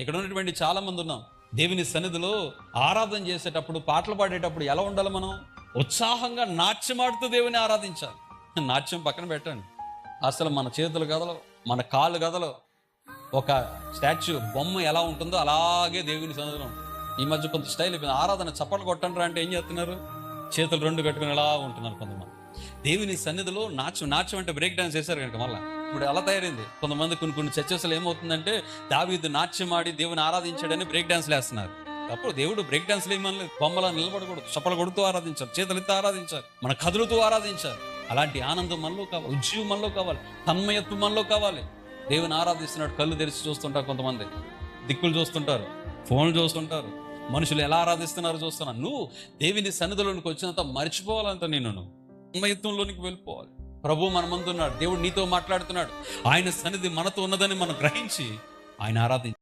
ఇక్కడ ఉన్నటువంటి చాలా మంది ఉన్నాం, దేవుని సన్నిధిలో ఆరాధన చేసేటప్పుడు, పాటలు పాడేటప్పుడు ఎలా ఉండాలి? మనం ఉత్సాహంగా నాట్యమాడుతూ దేవుని ఆరాధించాలి. నాట్యం పక్కన పెట్టండి, అసలు మన చేతులు కదలవు, మన కాళ్ళు కదలవు. ఒక స్టాచ్యూ బొమ్మ ఎలా ఉంటుందో అలాగే దేవుని సన్నిధిలో. ఈ మధ్య కొంత స్టైల్ అయిపోయింది, ఆరాధన చప్పట్లు కొట్టండి అంటే ఏం చేస్తున్నారు? చేతులు రెండు కట్టుకుని ఎలా ఉంటున్నారు కొంతమంది. దేవుని సన్నిధిలో నాట్యం అంటే బ్రేక్ డాన్స్ చేశారు కనుక మళ్ళీ ఇప్పుడు ఎలా తయారైంది. కొంతమంది కొన్ని చర్చస్లో ఏమవుతుందంటే, దావీదు నాట్యం ఆడి దేవుని ఆరాధించాడని బ్రేక్ డాన్స్లు వేస్తున్నారు. అప్పుడు దేవుడు బ్రేక్ డాన్స్లు ఏమని బొమ్మలా నిలబడకూడదు, చప్పలు కొడుతూ ఆరాధించాలి, చేతులెత్తి ఆరాధించాలి, మన కదులుతూ ఆరాధించాలి. అలాంటి ఆనందం మనలో కావాలి, ఉజ్జీవం మనలో కావాలి, తన్మయత్వం మనలో కావాలి. దేవుని ఆరాధిస్తున్నాడు, కళ్ళు తెరిచి చూస్తుంటారు కొంతమంది, దిక్కులు చూస్తుంటారు, ఫోన్లు చూస్తుంటారు, మనుషులు ఎలా ఆరాధిస్తున్నారో చూస్తున్నారు. నువ్వు దేవుని సన్నిధిలోనికి వచ్చినంత మర్చిపోవాలంట, నువ్వు తన్మయత్వంలోనికి వెళ్ళిపోవాలి. ప్రభు మన ముందున్నాడు, దేవుడు నీతో మాట్లాడుతున్నాడు, ఆయన సన్నిధి మనతో ఉన్నదని మనం గ్రహించి ఆయన ఆరాధించాలి.